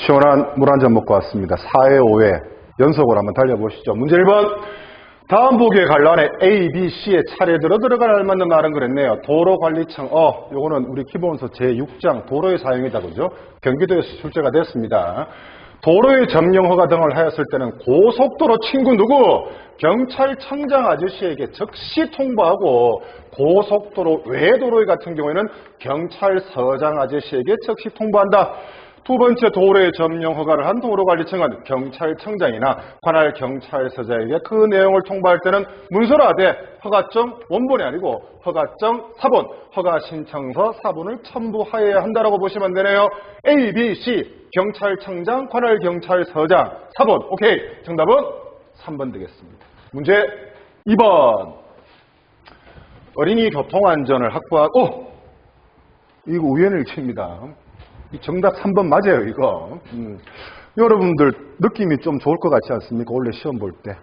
시원한 물 한 잔 먹고 왔습니다. 4회, 5회 연속으로 한번 달려보시죠. 문제 1번. 다음 보기에 관련해 A, B, C의 차례대로 들어갈 알맞는 말은 그랬네요. 도로관리청, 요거는 우리 기본서 제6장 도로의 사용이다, 그죠? 경기도에서 출제가 됐습니다. 도로의 점령 허가 등을 하였을 때는 고속도로 친구 누구? 경찰청장 아저씨에게 즉시 통보하고 고속도로 외 도로의 같은 경우에는 경찰서장 아저씨에게 즉시 통보한다. 두 번째, 도로의 점령 허가를 한 도로관리청은 경찰청장이나 관할 경찰서장에게 그 내용을 통보할 때는 문서로 하되 허가증 원본이 아니고 허가증 사본, 허가신청서 사본을 첨부하여야 한다라고 보시면 되네요. A, B, C, 경찰청장, 관할 경찰서장, 사본. 오케이. 정답은 3번 되겠습니다. 문제 2번. 어린이 교통안전을 확보하고, 이거 우연일치입니다. 이 정답 3번 맞아요, 이거. 여러분들 느낌이 좀 좋을 것 같지 않습니까? 원래 시험 볼 때.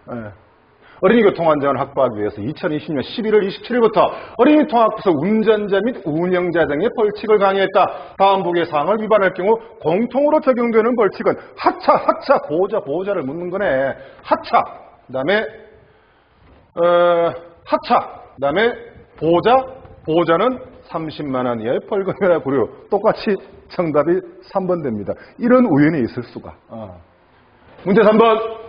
어린이 교통안전을 확보하기 위해서 2020년 11월 27일부터 어린이 통학부서 운전자 및 운영자 등의 벌칙을 강화했다. 다음 보기의 사항을 위반할 경우 공통으로 적용되는 벌칙은 하차, 보호자를 묻는 거네. 하차, 그 다음에 하차, 그 다음에 보호자는 30만 원 이하의 벌금이라 부르. 똑같이 정답이 3번 됩니다. 이런 우연이 있을 수가. 문제 3번.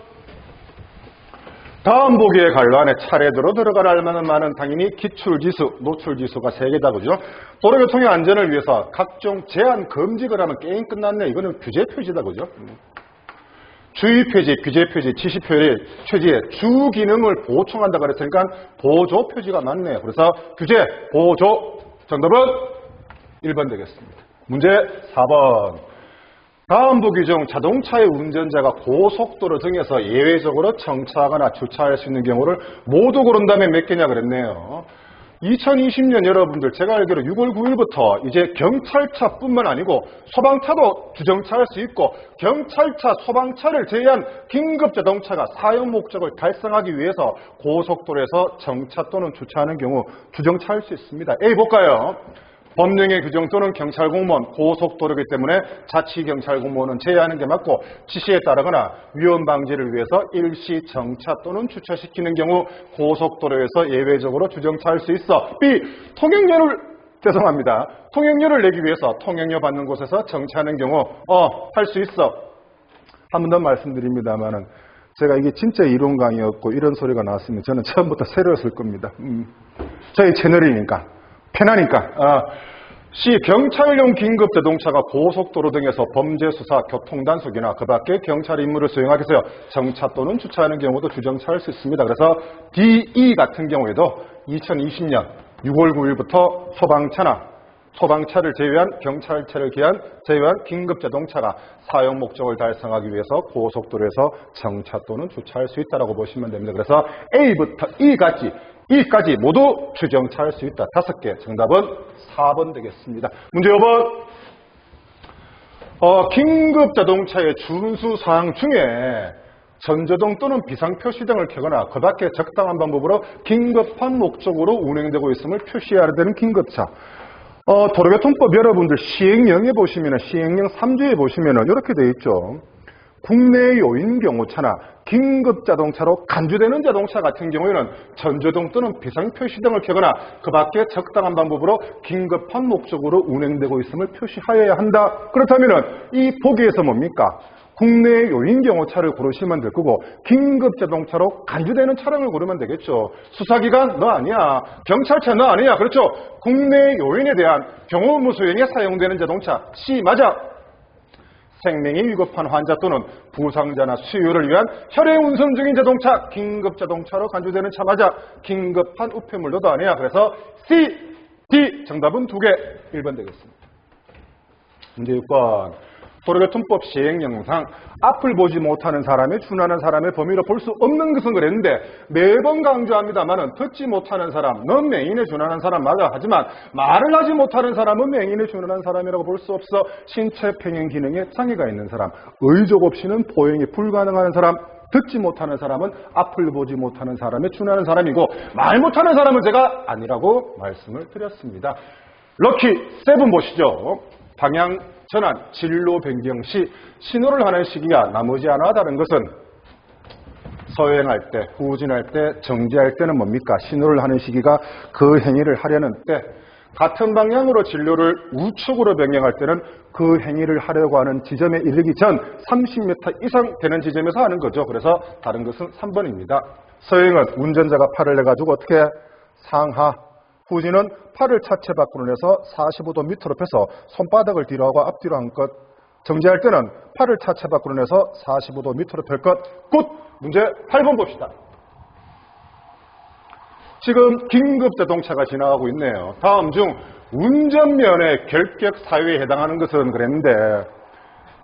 다음 보기에 관련해 차례대로 들어갈 알만한 말은 당연히 기출지수, 노출지수가 3개다, 그죠? 도로교통의 안전을 위해서 각종 제한 금지를 하면 게임 끝났네. 이거는 규제 표지다, 그죠? 주의 표지, 규제 표지, 지시 표지에 주 기능을 보충한다 그랬으니까 보조 표지가 맞네요. 그래서 규제, 보조. 정답은 1번 되겠습니다. 문제 4번. 다음 보기 중 자동차의 운전자가 고속도로 등에서 예외적으로 정차하거나 주차할 수 있는 경우를 모두 고른다면 몇 개냐 그랬네요. 2020년 여러분들 제가 알기로 6월 9일부터 이제 경찰차뿐만 아니고 소방차도 주정차할 수 있고 경찰차, 소방차를 제외한 긴급자동차가 사용 목적을 달성하기 위해서 고속도로에서 정차 또는 주차하는 경우 주정차할 수 있습니다. A 볼까요? 법령의 규정 또는 경찰 공무원, 고속도로이기 때문에 자치경찰 공무원은 제외하는 게 맞고 지시에 따르거나 위험 방지를 위해서 일시 정차 또는 주차시키는 경우 고속도로에서 예외적으로 주정차할 수 있어. B. 통행료를 내기 위해서 통행료 받는 곳에서 정차하는 경우 할 수 있어. 한 번 더 말씀드립니다만은 제가 이게 진짜 이론 강의였고 이런 소리가 나왔으면 저는 처음부터 새로웠을 겁니다. 저희 채널이니까. 편하니까. C. 경찰용 긴급자동차가 고속도로 등에서 범죄수사, 교통단속이나 그 밖에 경찰 임무를 수행하기 위해서 정차 또는 주차하는 경우도 주정차할 수 있습니다. 그래서 D, E 같은 경우에도 2020년 6월 9일부터 소방차를 제외한 경찰차를 제외한 긴급자동차가 사용 목적을 달성하기 위해서 고속도로에서 정차 또는 주차할 수 있다고 보시면 됩니다. 그래서 A부터 E까지 모두 주정차할 수 있다. 5개. 정답은 4번 되겠습니다. 문제 5번. 긴급자동차의 준수사항 중에 전조등 또는 비상표시등을 켜거나 그 밖에 적당한 방법으로 긴급한 목적으로 운행되고 있음을 표시해야 되는 긴급차. 도로교통법 여러분들 시행령에 보시면 시행령 3조에 보시면 이렇게 되어 있죠. 국내 요인 경호차나 긴급자동차로 간주되는 자동차 같은 경우에는 전조등 또는 비상표시등을 켜거나 그 밖에 적당한 방법으로 긴급한 목적으로 운행되고 있음을 표시하여야 한다. 그렇다면 이 보기에서 뭡니까? 국내 요인 경호차를 고르시면 될 거고 긴급자동차로 간주되는 차량을 고르면 되겠죠. 수사기관 너 아니야. 경찰차 너 아니야. 그렇죠. 국내 요인에 대한 경호 의무 수행에 사용되는 자동차 C 맞아. 생명이 위급한 환자 또는 부상자나 수요를 위한 혈액 운송 중인 자동차, 긴급자동차로 간주되는 차 맞아. 긴급한 우편물 너도 아니야. 그래서 C, D 정답은 2개. 1번 되겠습니다. 문제 6번. 도로교통법 시행령상 앞을 보지 못하는 사람의 준하는 사람의 범위로 볼 수 없는 것은 그랬는데 매번 강조합니다만은 듣지 못하는 사람, 넌 맹인에 준하는 사람 맞아. 하지만 말을 하지 못하는 사람은 맹인에 준하는 사람이라고 볼 수 없어. 신체 평행 기능에 장애가 있는 사람, 의족 없이는 포행이 불가능한 사람, 듣지 못하는 사람은 앞을 보지 못하는 사람에 준하는 사람이고 말 못하는 사람은 제가 아니라고 말씀을 드렸습니다. 럭키 7 보시죠. 방향 전환, 진로 변경 시 신호를 하는 시기가 나머지 하나 다른 것은 서행할 때, 후진할 때, 정지할 때는 뭡니까? 신호를 하는 시기가 그 행위를 하려는 때, 같은 방향으로 진로를 우측으로 변경할 때는 그 행위를 하려고 하는 지점에 이르기 전 30m 이상 되는 지점에서 하는 거죠. 그래서 다른 것은 3번입니다. 서행은 운전자가 팔을 내가지고 어떻게 상하, 후진은 팔을 차체 밖으로 내서 45도 밑으로 펴서 손바닥을 뒤로 하고 앞뒤로 한 것. 정지할 때는 팔을 차체 밖으로 내서 45도 밑으로 펼 것. 굿! 문제 8번 봅시다. 지금 긴급 자동차가 지나가고 있네요. 다음 중 운전면허 결격 사유에 해당하는 것은 그랬는데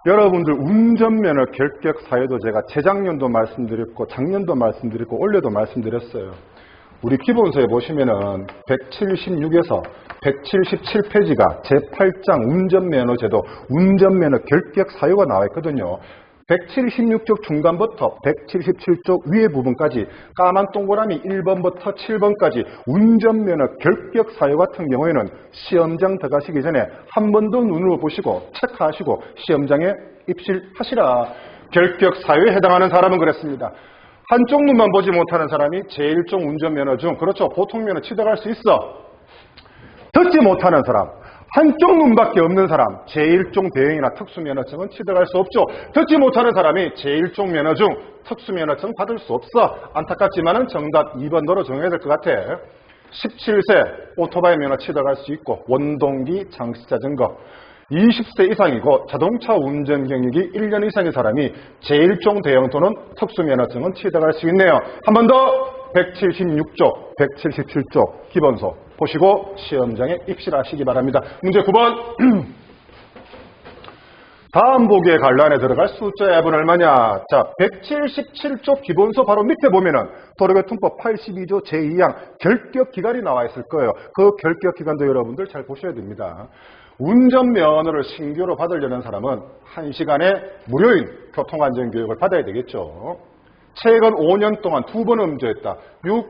여러분들 운전면허 결격 사유도 제가 재작년도 말씀드렸고 작년도 말씀드렸고 올해도 말씀드렸어요. 우리 기본서에 보시면은 176에서 177페이지가 제8장 운전면허제도 운전면허 결격 사유가 나와 있거든요. 176쪽 중간부터 177쪽 위에 부분까지 까만 동그라미 1번부터 7번까지 운전면허 결격 사유 같은 경우에는 시험장 들어가시기 전에 한 번 더 눈으로 보시고 체크하시고 시험장에 입실하시라. 결격 사유에 해당하는 사람은 그랬습니다. 한쪽 눈만 보지 못하는 사람이 제1종 운전면허 중, 그렇죠, 보통면허 취득할 수 있어. 듣지 못하는 사람, 한쪽 눈밖에 없는 사람, 제1종 대행이나 특수면허증은 취득할 수 없죠. 듣지 못하는 사람이 제1종 면허 중 특수면허증 받을 수 없어. 안타깝지만은 정답 2번으로 정해야 될 것 같아. 17세 오토바이 면허 취득할 수 있고 원동기 장시자전거, 20세 이상이고 자동차 운전 경력이 1년 이상인 사람이 제1종 대형 또는 특수면허증은 취득할 수 있네요. 한 번 더 176쪽, 177쪽 기본서 보시고 시험장에 입실하시기 바랍니다. 문제 9번. 다음 보기의 관란에 들어갈 숫자의 합은 얼마냐? 자, 177쪽 기본서 바로 밑에 보면은 도로교통법 82조 제2항 결격 기간이 나와 있을 거예요. 그 결격 기간도 여러분들 잘 보셔야 됩니다. 운전면허를 신규로 받으려는 사람은 1시간에 무료인 교통안전교육을 받아야 되겠죠. 최근 5년 동안 2번 음주했다. 6,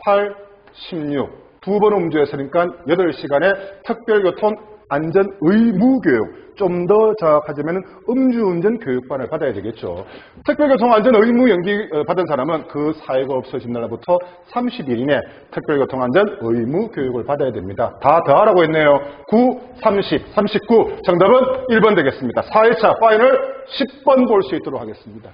8, 16. 2번 음주했으니까 8시간의 특별교통 안전 의무 교육, 좀 더 정확하자면 음주운전 교육반을 받아야 되겠죠. 특별교통 안전 의무 연기 받은 사람은 그 사유가 없어진 날부터 30일 이내 특별교통 안전 의무 교육을 받아야 됩니다. 다 더하라고 했네요. 9, 30, 39. 정답은 1번 되겠습니다. 4회차 파이널 10번 볼 수 있도록 하겠습니다.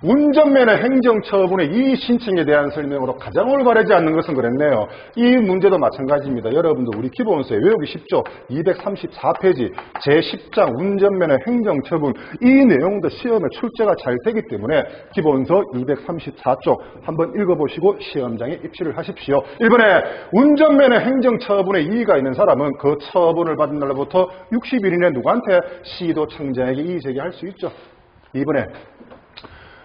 운전면허 행정처분의 이 신청에 대한 설명으로 가장 올바르지 않는 것은 그랬네요. 이 문제도 마찬가지입니다. 여러분들 우리 기본서에 외우기 쉽죠. 234페이지 제10장 운전면허 행정처분, 이 내용도 시험에 출제가 잘 되기 때문에 기본서 234쪽 한번 읽어보시고 시험장에 입시를 하십시오. 1번에 운전면허 행정처분에 이의가 있는 사람은 그 처분을 받은 날부터 60일 이내 누구한테? 시도청장에게 이의 제기할 수 있죠. 2번에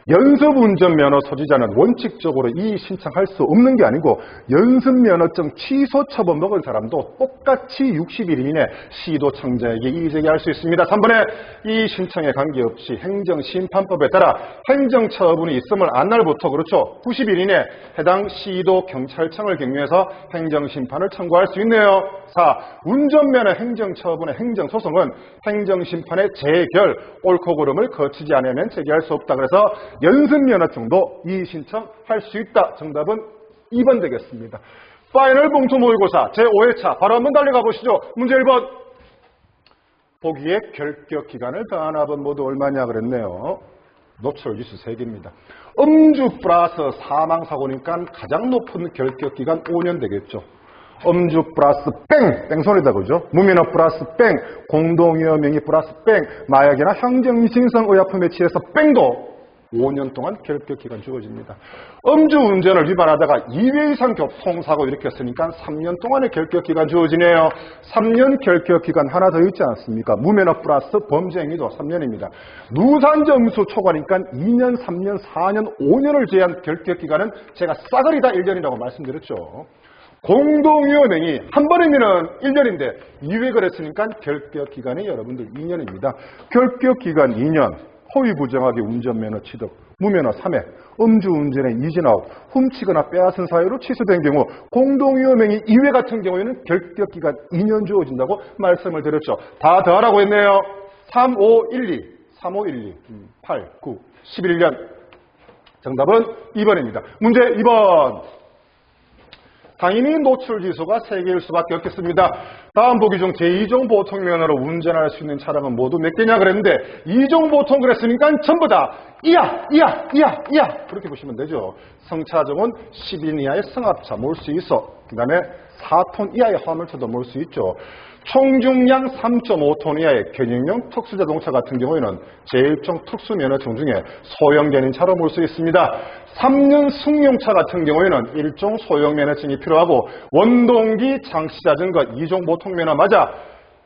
연습운전면허 소지자는 원칙적으로 이의 신청할 수 없는 게 아니고 연습면허증 취소 처분 먹은 사람도 똑같이 60일 이내 시도청장에게 이의 제기할 수 있습니다. 3번에 이의 신청에 관계없이 행정심판법에 따라 행정처분이 있음을 안 날부터, 그렇죠, 90일 이내 해당 시도경찰청을 경유해서 행정심판을 청구할 수 있네요. 4. 운전면허 행정처분의 행정소송은 행정심판의 재결, 옳고 그름을 거치지 않으면 제기할 수 없다. 그래서 연습면허증도 이의 신청할 수 있다. 정답은 2번 되겠습니다. 파이널 봉투 모의고사 제5회차 바로 한번 달려가 보시죠. 문제 1번. 보기에 결격 기간을 더한 합은 모두 얼마냐 그랬네요. 노출지수 3개입니다. 음주 플러스 사망사고니까 가장 높은 결격 기간 5년 되겠죠. 음주 플러스 뺑소리다 그죠? 무면허 플러스 공동위험행위 플러스 마약이나 형정신성 의약품에 취해서 뺑도 5년 동안 결격 기간 주어집니다. 음주운전을 위반하다가 2회 이상 교통사고 일으켰으니까 3년 동안의 결격 기간 주어지네요. 3년 결격 기간 하나 더 있지 않습니까? 무면허 플러스 범죄행위도 3년입니다. 누산점수 초과니까 2년, 3년, 4년, 5년을 제한 결격 기간은 제가 싸그리 다 1년이라고 말씀드렸죠. 공동위험행위 한 번이면 1년인데 2회 그랬으니까 결격 기간이 여러분들 2년입니다. 결격 기간 2년, 허위 부정하게 운전면허 취득, 무면허 3회, 음주운전의 2진 아웃, 훔치거나 빼앗은 사유로 취소된 경우 공동위험행위 2회 같은 경우에는 결격기간 2년 주어진다고 말씀을 드렸죠. 다 더하라고 했네요. 3, 5, 1, 2, 3, 5, 1, 2, 8, 9, 11년. 정답은 2번입니다. 문제 2번. 당연히 노출지수가 3개일 수밖에 없겠습니다. 다음 보기 중 제2종 보통면허로 운전할 수 있는 차량은 모두 몇 개냐 그랬는데 2종 보통 그랬으니까 전부 다 이하 그렇게 보시면 되죠. 성차종은 10인 이하의 승합차 몰 수 있어. 그 다음에 4톤 이하의 화물차도 몰 수 있죠. 총중량 3.5톤 이하의 견인용 특수자동차 같은 경우에는 제1종 특수면허증 중에 소형 견인차로 몰 수 있습니다. 3년 승용차 같은 경우에는 1종 소형 면허증이 필요하고 원동기 장시자전거 2종 보통면허 맞아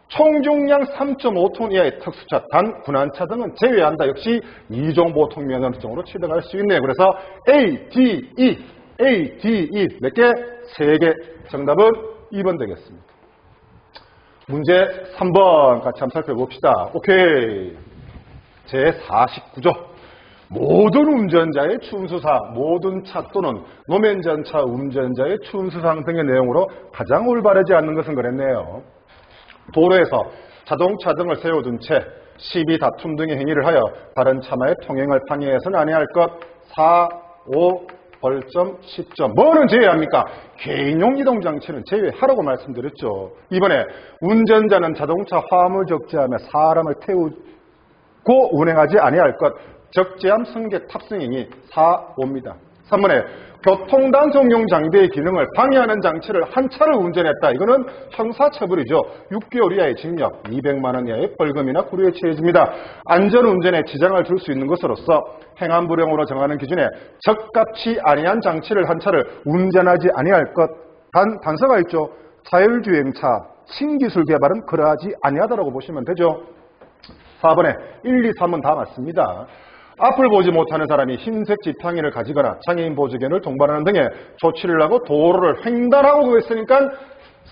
총중량 3.5톤 이하의 특수차, 단 군안차 등은 제외한다. 역시 2종 보통면허증으로 취득할 수 있네요. 그래서 A, D, E 몇 개? 3개. 정답은 2번 되겠습니다. 문제 3번 같이 한번 살펴봅시다. 오케이. 제49조. 모든 운전자의 추운수사항, 모든 차 또는 노면전차 운전자의 추운수사항 등의 내용으로 가장 올바르지 않는 것은 그랬네요. 도로에서 자동차 등을 세워둔 채 시비 다툼 등의 행위를 하여 다른 차마의 통행을 방해해서는 아니할 것. 4, 5, 벌점, 10점. 뭐는 제외합니까? 개인용 이동장치는 제외하라고 말씀드렸죠. 이번에 운전자는 자동차 화물 적재하며 사람을 태우고 운행하지 아니할 것. 적재함 승객 탑승행위 4, 5입니다. 3번에 교통단속용 장비의 기능을 방해하는 장치를 한 차를 운전했다. 이거는 형사처벌이죠. 6개월 이하의 징역, 200만 원 이하의 벌금이나 구류에 처해집니다. 안전운전에 지장을 줄 수 있는 것으로서 행안부령으로 정하는 기준에 적합치 아니한 장치를 한 차를 운전하지 아니할 것. 단서가 있죠. 자율주행차 신기술 개발은 그러하지 아니하다라고 보시면 되죠. 4번에 1, 2, 3은 다 맞습니다. 앞을 보지 못하는 사람이 흰색 지팡이를 가지거나 장애인 보조견을 동반하는 등의 조치를 하고 도로를 횡단하고 했으니까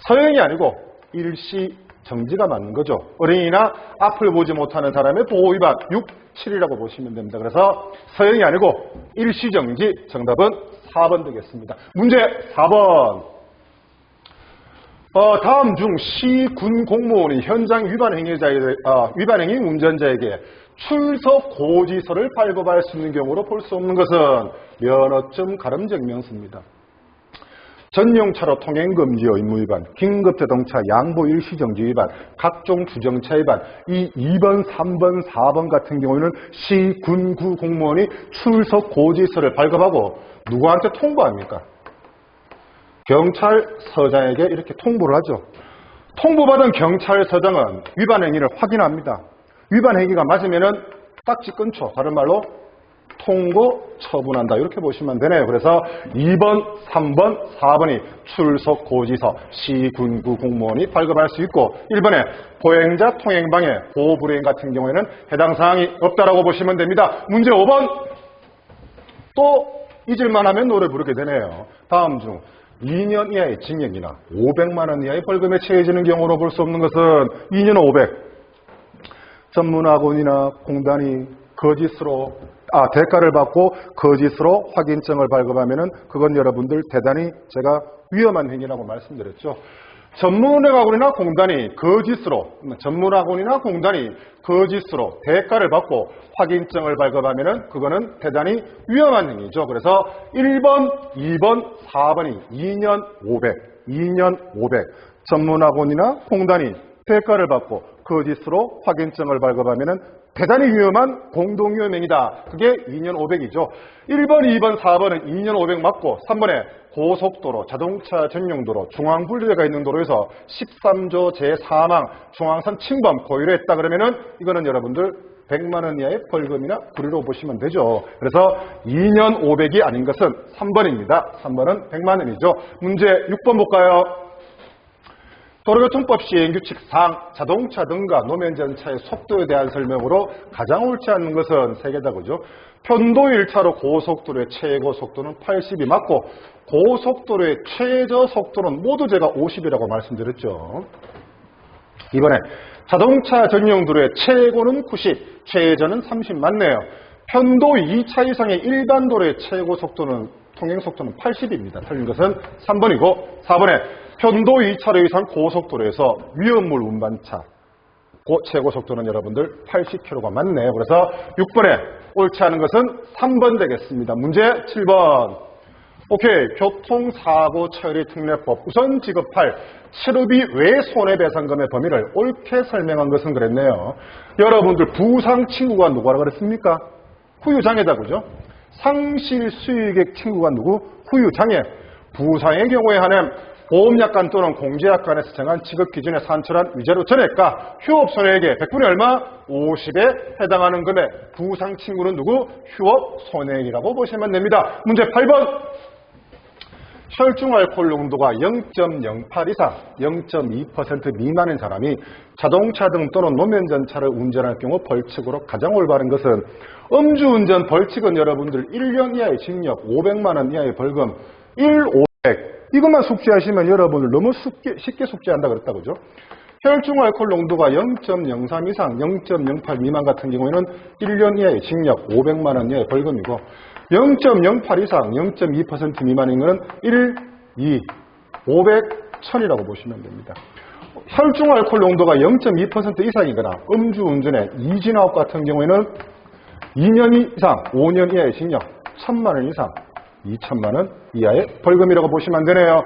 서형이 아니고 일시 정지가 맞는 거죠. 어린이나 앞을 보지 못하는 사람의 보호위반 6, 7이라고 보시면 됩니다. 그래서 서형이 아니고 일시 정지. 정답은 4번 되겠습니다. 문제 4번. 다음 중 시, 군 공무원이 현장 위반행위 운전자에게 출석 고지서를 발급할 수 있는 경우로 볼 수 없는 것은 면허증 가름증명서입니다. 전용차로 통행금지의 의무위반, 긴급자동차 양보 일시정지 위반, 각종 주정차 위반, 이 2번, 3번, 4번 같은 경우에는 시, 군, 구 공무원이 출석 고지서를 발급하고 누구한테 통보합니까? 경찰서장에게 이렇게 통보를 하죠. 통보받은 경찰서장은 위반 행위를 확인합니다. 위반 행위가 맞으면은 딱지 끊죠. 다른 말로 통고 처분한다. 이렇게 보시면 되네요. 그래서 2번, 3번, 4번이 출석 고지서 시군구 공무원이 발급할 수 있고 1번에 보행자 통행방해, 보호불이행 같은 경우에는 해당 사항이 없다라고 보시면 됩니다. 문제 5번. 또 잊을만 하면 노래 부르게 되네요. 다음 중 2년 이하의 징역이나 500만 원 이하의 벌금에 처해지는 경우로 볼 수 없는 것은 2년 500. 전문학원이나 공단이 대가를 받고 거짓으로 확인증을 발급하면은 그건 여러분들 대단히 제가 위험한 행위라고 말씀드렸죠. 전문학원이나 공단이 거짓으로 대가를 받고 확인증을 발급하면은 그거는 대단히 위험한 행위죠. 그래서 1번, 2번, 4번이 2년 500. 전문학원이나 공단이 대가를 받고 거짓으로 확인증을 발급하면은 대단히 위험한 공동위험행위다. 그게 2년 500이죠. 1번, 2번, 4번은 2년 500 맞고 3번에 고속도로, 자동차 전용도로, 중앙분리대가 있는 도로에서 13조 제4항 중앙선 침범 고의로 했다 그러면은 이거는 여러분들 100만 원 이하의 벌금이나 구류로 보시면 되죠. 그래서 2년 500이 아닌 것은 3번입니다. 3번은 100만 원이죠. 문제 6번 볼까요? 도로교통법 시행규칙상 자동차 등과 노면전차의 속도에 대한 설명으로 가장 옳지 않는 것은 3개다. 그죠? 편도 1차로 고속도로의 최고 속도는 80이 맞고 고속도로의 최저 속도는 모두 제가 50이라고 말씀드렸죠. 이번에 자동차 전용 도로의 최고는 90, 최저는 30 맞네요. 편도 2차 이상의 일반 도로의 최고 속도는 통행 속도는 80입니다. 틀린 것은 3번이고 4번에 편도 2차로 이상 고속도로에서 위험물 운반차 최고 속도는 여러분들 80km가 맞네요. 그래서 6번에 옳지 않은 것은 3번 되겠습니다. 문제 7번. 오케이. 교통사고 처리 특례법 우선 지급할 치료비 외 손해배상금의 범위를 옳게 설명한 것은 그랬네요. 여러분들 부상 친구가 누구라 그랬습니까? 후유장애다, 그죠? 상실 수익액 친구가 누구? 후유장애. 부상의 경우에 한해 보험약관 또는 공제약관에서 정한 지급기준에 산출한 위자료 전액과 휴업손해액의 100분의 얼마? 50에 해당하는 금액. 부상 친구는 누구? 휴업손해액이라고 보시면 됩니다. 문제 8번. 혈중 알코올 농도가 0.08 이상 0.2% 미만인 사람이 자동차 등 또는 노면전차를 운전할 경우 벌칙으로 가장 올바른 것은 음주운전 벌칙은 여러분들 1년 이하의 징역 500만 원 이하의 벌금 1,500 이것만 숙지하시면 여러분들 너무 쉽게 숙지한다 그랬다 그죠? 혈중 알코올 농도가 0.03 이상 0.08 미만 같은 경우에는 1년 이하의 징역 500만 원 이하의 벌금이고 0.08 이상 0.2% 미만인 것은 1, 2, 500, 1000이라고 보시면 됩니다. 혈중 알코올 농도가 0.2% 이상이거나 음주운전의 이진아웃 같은 경우에는 2년 이상 5년 이하의 징역 1000만 원 이상 2천만 원 이하의 벌금이라고 보시면 되네요.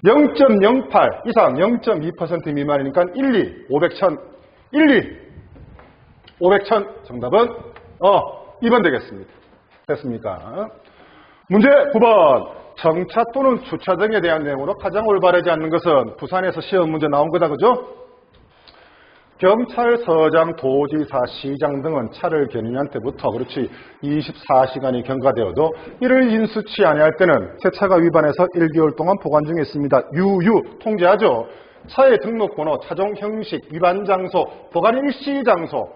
0.08 이상 0.2% 미만이니까 1, 2, 500, 1000 1, 2, 500, 1000 정답은 2번 되겠습니다. 됐습니까? 문제 9번. 정차 또는 주차 등에 대한 내용으로 가장 올바르지 않는 것은 부산에서 시험 문제 나온 거다. 그죠? 경찰서장, 도지사, 시장 등은 차를 견인한 때부터 그렇지 24시간이 경과되어도 이를 인수치 아니할 때는 새 차가 위반해서 1개월 동안 보관 중에 있습니다. 유유 통제하죠. 차의 등록번호, 차종 형식, 위반 장소, 보관 일시 장소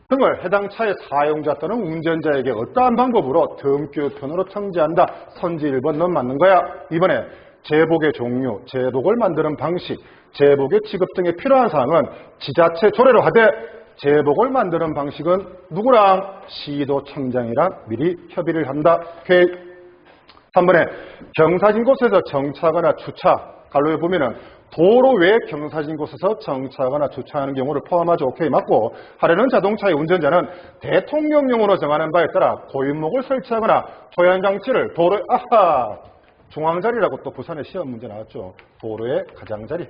등을 해당 차의 사용자 또는 운전자에게 어떠한 방법으로 등기우편으로 청지한다. 선지 1번 넌 맞는 거야. 이번에 제복의 종류, 제복을 만드는 방식, 제복의 지급 등에 필요한 사항은 지자체 조례로 하되 제복을 만드는 방식은 누구랑? 시도청장이랑 미리 협의를 한다. 오케이. 3번에 경사진 곳에서 정차하거나 주차, 갈로에 보면은 도로 외 경사진 곳에서 정차하거나 주차하는 경우를 포함하죠. 오케이, 맞고 하려는 자동차의 운전자는 대통령령으로 정하는 바에 따라 고인목을 설치하거나 조향장치를 도로에 중앙자리라고 또 부산에 시험 문제 나왔죠. 도로의 가장자리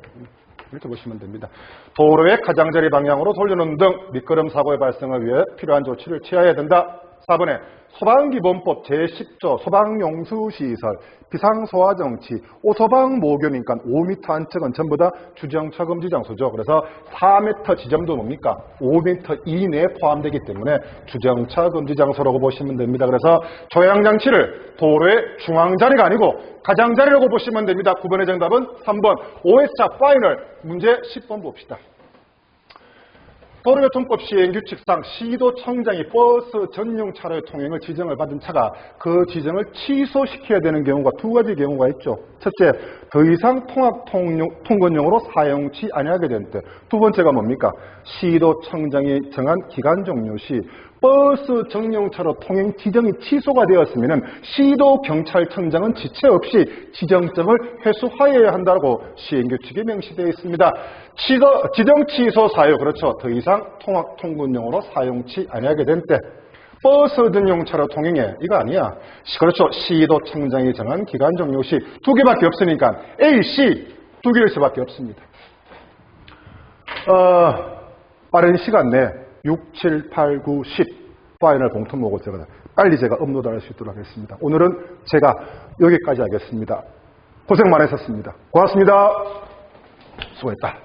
이렇게 보시면 됩니다. 도로의 가장자리 방향으로 돌려놓는 등 미끄럼 사고의 발생을 위해 필요한 조치를 취해야 된다. 4번에 소방기본법 제10조 소방용수시설, 비상소화정치, 오소방모교니까 5m 안쪽은 전부 다 주정차 금지 장소죠. 그래서 4m 지점도 뭡니까? 5m 이내에 포함되기 때문에 주정차 금지 장소라고 보시면 됩니다. 그래서 조향장치를 도로의 중앙자리가 아니고 가장자리라고 보시면 됩니다. 9번의 정답은 3번. OS차 파이널 문제 10번 봅시다. 도로교통법 시행규칙상 시도청장이 버스 전용 차로의 통행을 지정을 받은 차가 그 지정을 취소시켜야 되는 경우가 두 가지 경우가 있죠. 첫째, 더 이상 통근용으로 사용치 아니하게 된 때. 두 번째가 뭡니까? 시도청장이 정한 기간 종료 시 버스 전용차로 통행 지정이 취소가 되었으면 시도경찰청장은 지체 없이 지정점을 회수하여야 한다고 시행규칙에 명시되어 있습니다. 지정 취소 사유, 그렇죠. 더 이상 통근용으로 사용치 아니하게 된 때. 버스 전용차로 통행해. 이거 아니야. 그렇죠. 시도청장이 정한 기간 종료 시 두 개밖에 없으니까 A, C 두 개일 수밖에 없습니다. 빠른 시간 내에 6, 7, 8, 9, 10 파이널 봉투 모고서가 빨리 제가 업로드할 수 있도록 하겠습니다. 오늘은 제가 여기까지 하겠습니다. 고생 많으셨습니다. 고맙습니다. 수고했다.